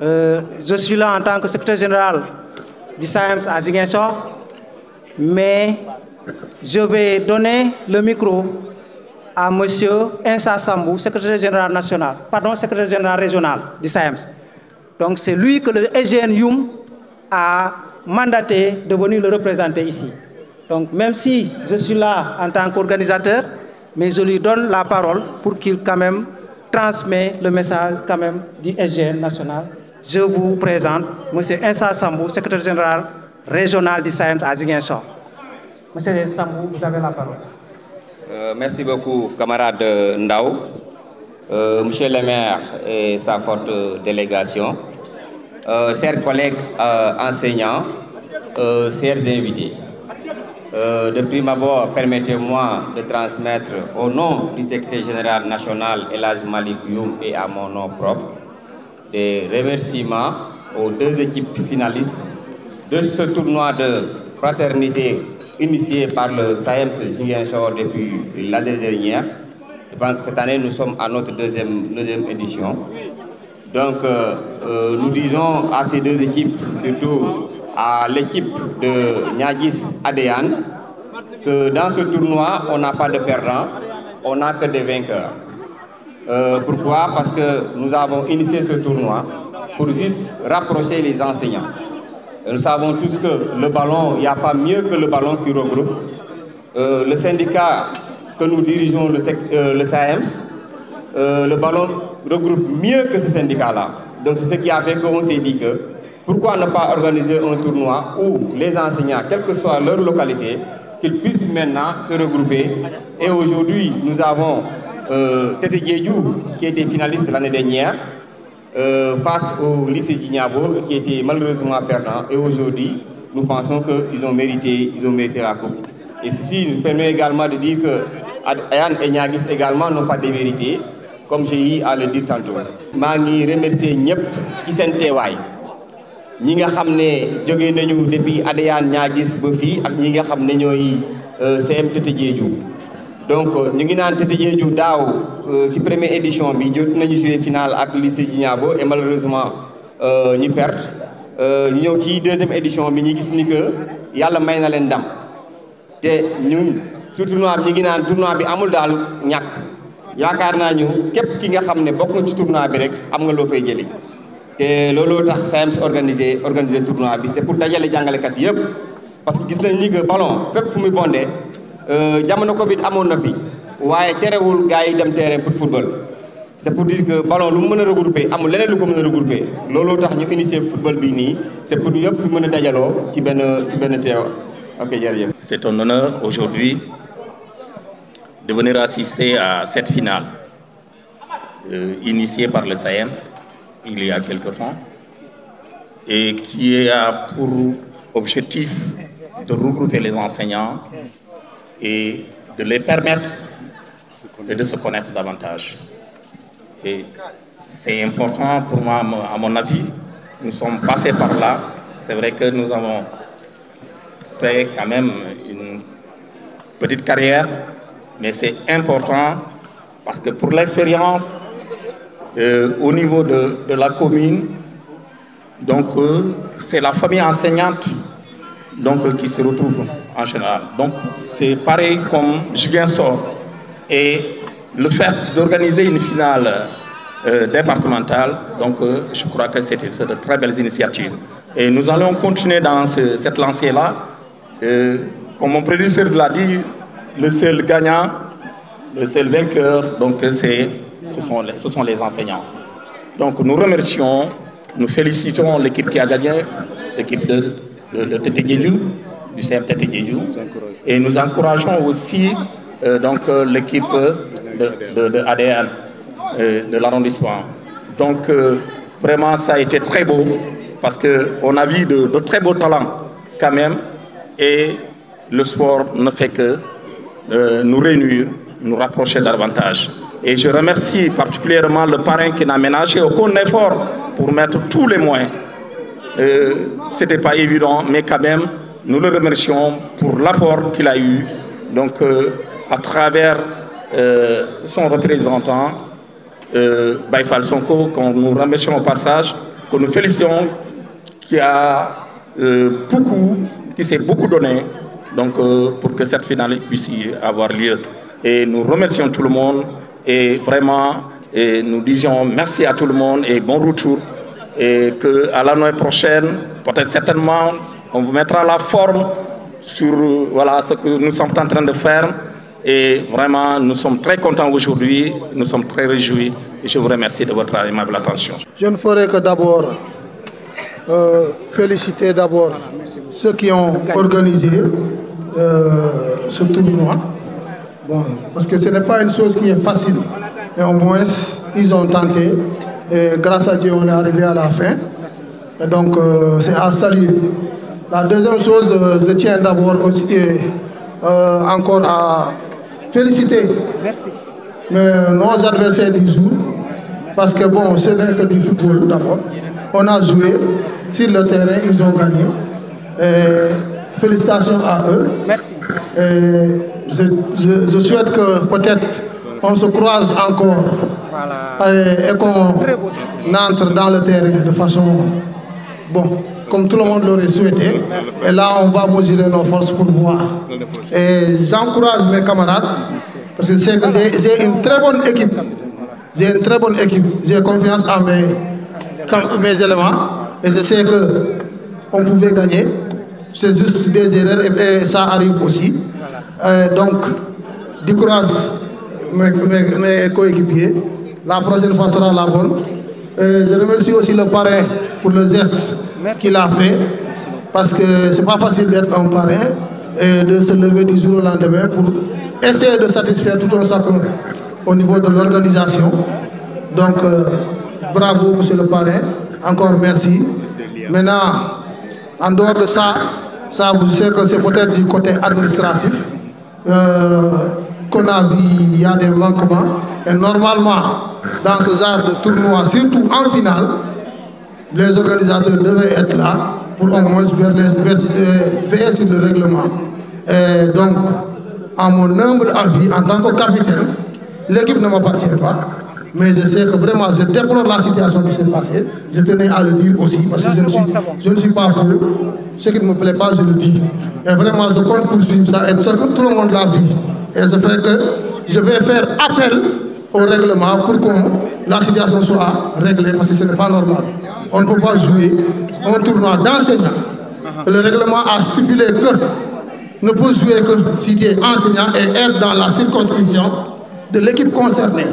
Je suis là en tant que secrétaire général du SAEMS à Ziguinchor, mais je vais donner le micro à M. Insa Sambou, secrétaire général national, pardon, secrétaire général régional du SAEMS. Donc c'est lui que le SGN Youm a mandaté de venir le représenter ici. Donc même si je suis là en tant qu'organisateur, mais je lui donne la parole pour qu'il quand même transmet le message quand même du SGN national. Je vous présente M. Insa Sambou, secrétaire général régional du SAEMS à Ziguinchor. M. Sambou, vous avez la parole. Merci beaucoup, camarade Ndao, monsieur le maire et sa forte délégation, chers collègues enseignants, chers invités. De prime abord, permettez-moi de transmettre au nom du secrétaire général national Elhadji Malick Youm et à mon nom propre des remerciements aux deux équipes finalistes de ce tournoi de fraternité initié par le SAEMS Ziguinchor depuis l'année dernière. Je pense que cette année, nous sommes à notre deuxième édition. Donc, nous disons à ces deux équipes, surtout à l'équipe de Niaguis Adéane, que dans ce tournoi, on n'a pas de perdants, on n'a que des vainqueurs. Pourquoi? Parce que nous avons initié ce tournoi pour juste rapprocher les enseignants. Nous savons tous que le ballon, il n'y a pas mieux que le ballon qui regroupe. Le syndicat que nous dirigeons, le SAEMS, le ballon regroupe mieux que ce syndicat-là. Donc c'est ce qui a fait qu'on s'est dit que pourquoi ne pas organiser un tournoi où les enseignants, quelle que soit leur localité, qu'ils puissent maintenant se regrouper. Et aujourd'hui, nous avons Tété Diédhiou qui était finaliste l'année dernière, face au lycée Djignabo qui était malheureusement perdant. Et aujourd'hui, nous pensons qu'ils ont mérité la coupe. Et ceci nous permet également de dire que Ayane et Niaguis également n'ont pas démérité, comme j'ai eu à le dire tantôt. Je remercie ñëpp ci seen teewaay ñi nga xam ne jóge nañu depuis Adéane Niaguis ba fii ak ñi nga xam ne ñooy CM Tété Diédhiou. Donc ñu ngi naan Tété Diédhiou daaw ci première édition bi jot nañu jouer finale ak lycée Djignabo et malheureusement ñu perdre. ñu ñëw ci deuxième édition bi ñu gis ni que yàlla may na leen ndam te ñun sur tournoi bi ñu ngi naan tournoi bi amul daal ñàkk yaakaar naa ñu képp ki nga xam ne bokk na ci tournoi bi rek am nga loo fay jëli te looloo tax SAEMS organiser tournoi bi c'est pour dajale jàngalekat yëpp parce que gis nañ ni que ballon fépp fu muy bondé jamono Covid amoon na fi waaye terewul gars yi dem terrain pour football. C'est pour dire que ballon lu mu mën a regrouper amul leneen lu ko mën a regrouper looloo tax ñu initier football bi nii c'est pour ñëpp mën a dajaloo ci benn teew. Ok, jërëjëf. C'est un honneur aujourd'hui de venir assister à cette finale initiée par le SAEMS il y a quelque temps et qui a pour objectif de regrouper les enseignants et de les permettre de se connaître davantage. Et c'est important pour moi, à mon avis, nous sommes passés par là. C'est vrai que nous avons fait quand même une petite carrière, mais c'est important parce que pour l'expérience, au niveau de la commune, donc c'est la famille enseignante donc, qui se retrouve en général. Donc c'est pareil comme Ziguinchor. Et le fait d'organiser une finale départementale, donc je crois que c'est de très belles initiatives. Et nous allons continuer dans cette lancée-là. Comme mon prédécesseur l'a dit, le seul gagnant, le seul vainqueur, donc ce sont les enseignants. Donc nous remercions, nous félicitons l'équipe qui a gagné, l'équipe de Tété Diédhiou, du CM Tété Diédhiou, et nous encourageons aussi donc l'équipe de ADN de l'arrondissement. Donc vraiment ça a été très beau parce qu'on a vu de très beaux talents quand même et le sport ne fait que nous réunir, nous rapprocher davantage. Et je remercie particulièrement le parrain qui n'a ménagé aucun effort pour mettre tous les moyens. Ce n'était pas évident, mais quand même, nous le remercions pour l'apport qu'il a eu, donc à travers son représentant, Baïfal Sonko, qu'on nous remercions au passage, que nous félicitons, qui s'est beaucoup donné donc, pour que cette finale puisse avoir lieu. Et nous remercions tout le monde et vraiment nous disons merci à tout le monde et bon retour. Et qu'à l'année prochaine, peut-être certainement, on vous mettra la forme sur voilà, ce que nous sommes en train de faire. Et vraiment, nous sommes très contents aujourd'hui, nous sommes très réjouis. Et je vous remercie de votre aimable attention. Je ne ferai que d'abord féliciter d'abord ceux qui ont organisé ce tournoi. Bon, parce que ce n'est pas une chose qui est facile. Mais au moins, ils ont tenté. Et grâce à Dieu, on est arrivé à la fin. Et donc, c'est à saluer. La deuxième chose, je tiens d'abord aussi encore à féliciter nos adversaires du jour. Parce que bon, ce n'est que du football d'abord. On a joué sur le terrain, ils ont gagné. Et félicitations à eux. Merci. Et je souhaite que peut-être on se croise encore et qu'on entre dans le terrain de façon, bon, comme tout le monde l'aurait souhaité. Et là, on va mesurer nos forces pour voir. Et j'encourage mes camarades, parce que c'est que j'ai une très bonne équipe. J'ai une très bonne équipe. J'ai confiance en mes éléments. Et je sais qu'on pouvait gagner. C'est juste des erreurs et ça arrive aussi. Donc, du courage, mes coéquipiers. La prochaine fois sera la bonne. Je remercie aussi le parrain pour le geste qu'il a fait. Parce que c'est pas facile d'être un parrain et de se lever du jour au lendemain pour essayer de satisfaire tout un chacun au niveau de l'organisation. Donc, bravo, monsieur le parrain. Encore merci. Maintenant, en dehors de ça, vous savez que c'est peut-être du côté administratif qu'on a vu, il y a des manquements. Et normalement, dans ce genre de tournoi, surtout en finale, les organisateurs devaient être là pour au moins veiller sur le règlement. Et donc, à mon humble avis, en tant que capitaine, l'équipe ne m'appartient pas. Mais je sais que vraiment, je déplore la situation qui s'est passée. Je tenais à le dire aussi, parce que je ne suis pas fou. Ce qui ne me plaît pas, je le dis. Et vraiment, je compte poursuivre ça. Et tout le monde l'a vu. Et je vais faire appel au règlement pour que la situation soit réglée, parce que ce n'est pas normal. On ne peut pas jouer un tournoi d'enseignants. Le règlement a stipulé que ne peut jouer que si tu es enseignant et être dans la circonscription de l'équipe concernée.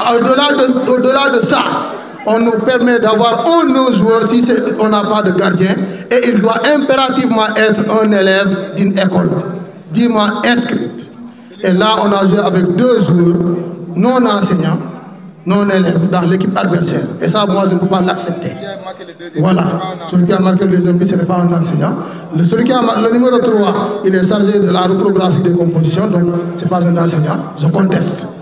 Au-delà de ça, on nous permet d'avoir un de nos joueurs si on n'a pas de gardien, et il doit impérativement être un élève d'une école, dûment inscrite. Et là, on a joué avec 2 joueurs non enseignants, non élèves dans l'équipe adversaire. Et ça, moi, je ne peux pas l'accepter. Voilà. Celui qui a marqué le deuxième but, ce n'est pas un enseignant. Celui qui a le numéro 3, il est chargé de la reprographie des compositions, donc ce n'est pas un enseignant. Je conteste.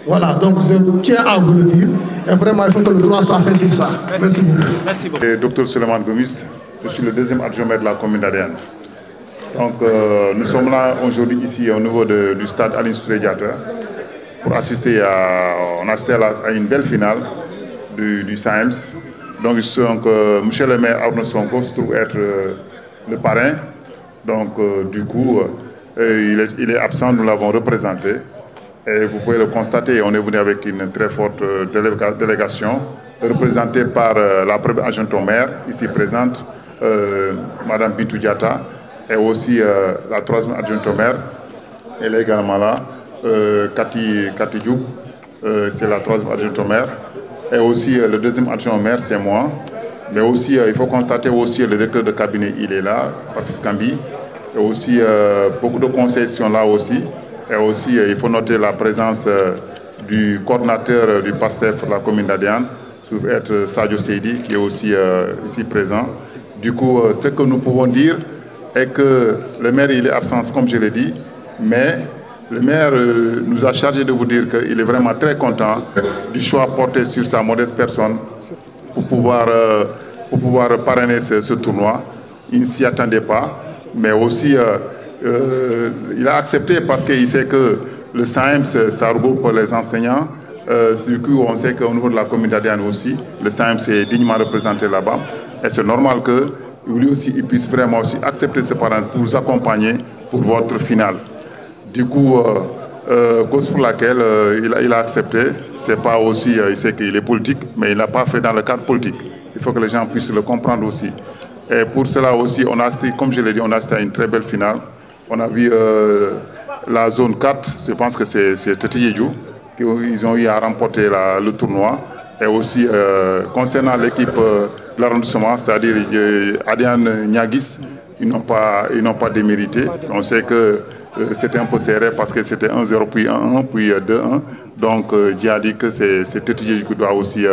Voilà, donc je tiens à vous le dire. Et vraiment, il faut que le droit soit fait sur ça. Merci beaucoup. Merci beaucoup. Dr Suleiman Gomis, je suis le deuxième adjoint de la commune d'Adéane. Donc, nous sommes là aujourd'hui ici au niveau du stade Aline Sitoé Diatta pour assister à une belle finale du SAEMS. Donc, M. le maire Arouna Sonko se trouve être le parrain. Donc, du coup, il est absent, nous l'avons représenté. Et vous pouvez le constater, on est venu avec une très forte délégation, représentée par la première adjointe au maire, ici présente, Mme Bintou Diatta, et aussi la troisième adjointe au maire. Elle est également là, Cathy Diouk, c'est la troisième adjointe au maire. Et aussi le deuxième adjoint au maire, c'est moi. Mais aussi, il faut constater aussi le directeur de cabinet, il est là, Papis Kambi. Et aussi, beaucoup de conseillers sont là aussi. Et aussi, il faut noter la présence du coordinateur du PASTEF de la commune d'Adéane, être Sadio Seydi, qui est aussi ici présent. Du coup, ce que nous pouvons dire est que le maire il est absent, comme je l'ai dit, mais le maire nous a chargé de vous dire qu'il est vraiment très content du choix porté sur sa modeste personne pour pouvoir parrainer ce tournoi. Il ne s'y attendait pas, mais aussi... il a accepté parce qu'il sait que le SAEMS, ça regroupe les enseignants, Du coup, on sait qu'au niveau de la commune d'Adiane aussi, le SAEMS est dignement représenté là-bas. Et c'est normal que lui aussi, il puisse vraiment aussi accepter ses parents pour vous accompagner pour votre finale. Du coup, cause pour laquelle il a accepté, c'est pas aussi, il sait qu'il est politique, mais il n'a pas fait dans le cadre politique. Il faut que les gens puissent le comprendre aussi. Et pour cela aussi, on a assisté, comme je l'ai dit, on a assisté à une très belle finale. On a vu la zone 4, je pense que c'est Tetiyedjou, ils ont eu à remporter le tournoi. Et aussi, concernant l'équipe de l'arrondissement, c'est-à-dire Adiane Niagis, ils n'ont pas démérité. On sait que c'était un peu serré parce que c'était 1-0, puis 1-1, puis 2-1. Donc, j'ai dit que c'est Tetiyedjou qui doit aussi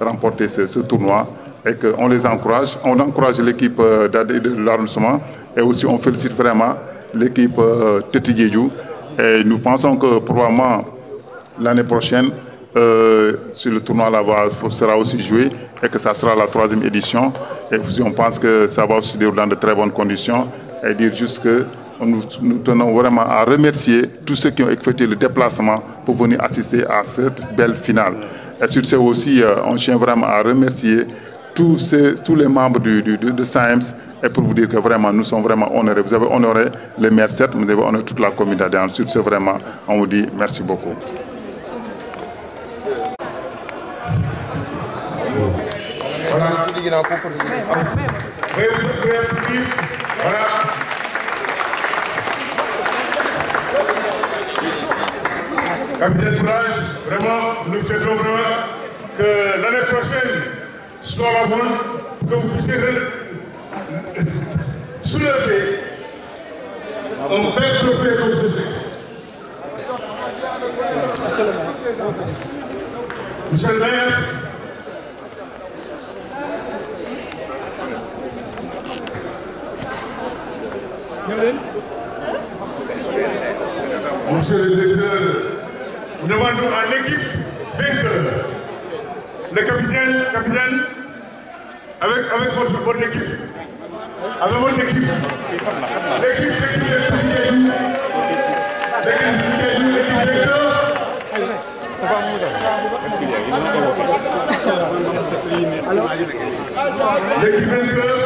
remporter ce tournoi. Et qu'on les encourage. On encourage l'équipe de l'arrondissement. Et aussi, on félicite vraiment l'équipe Tetiyedjou. Et nous pensons que probablement l'année prochaine, sur le tournoi là-bas, sera aussi joué et que ça sera la 3e édition. Et aussi, on pense que ça va aussi se dérouler dans de très bonnes conditions. Et dire juste que nous tenons vraiment à remercier tous ceux qui ont effectué le déplacement pour venir assister à cette belle finale. Et sur ce aussi, on tient vraiment à remercier tous les membres de SAEMS et pour vous dire que vraiment nous sommes vraiment honorés. Vous avez honoré le maire 7, vous avez honoré toute la commune d'Adiane. Sur ce, vraiment, on vous dit merci beaucoup. Voilà. Capitaine Courage, vraiment, nous souhaitons vraiment que l'année prochaine soit la bonne, que vous puissiez soulever un bel trophée comme ceci. Monsieur le maire, monsieur le directeur, nous demandons à l'équipe vainqueur, le capitaine, avec votre équipe, avec votre équipe, l'équipe vainqueur. L'équipe vainqueur.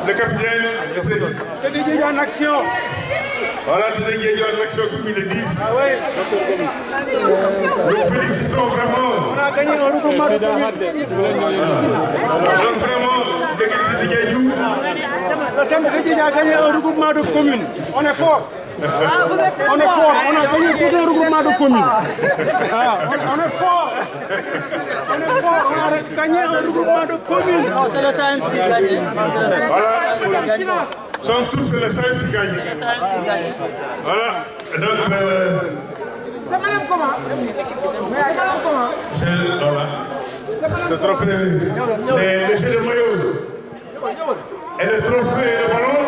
Le capitaine, c'est en action. Voilà, nous avons en action comme ils le disent. Ah ouais. Nous félicitons vraiment. On a gagné un regroupement de communes. Donc vraiment, le centre de Guédiawaye a gagné un regroupement de communes. On est fort. Ah, vous êtes très fort. On est fort. On a gagné tout un regroupement de communes. Ah, on est fort. On est fort. On a gagné un regroupement de communes. Non, c'est le SAEMS qui gagne. Voilà. Sont tous les SAEMS qui gagnent. Voilà. Donc, c'est madame comment? Madame comment? Ce trophée, les jeux de maillot et le trophée de ballon.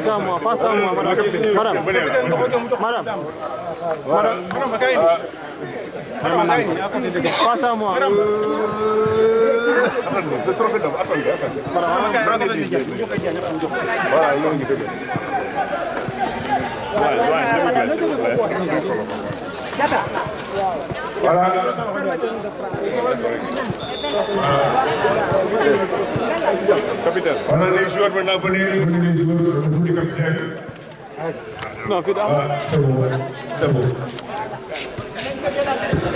Face à moi, madame. Face à moi. Voilà. Capitaine. Voilà les joueurs maintenant venez les joueurs du capitaine. Non, c'est bon. C'est bon.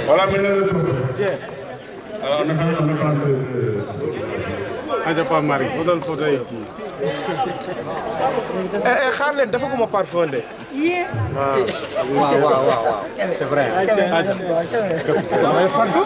Voilà maintenant le tour. Alors on attend le pas Marie, faut donner photo ici. Xaar leen dafa ko ma parfum de. Waaw. C'est vrai. Parfum.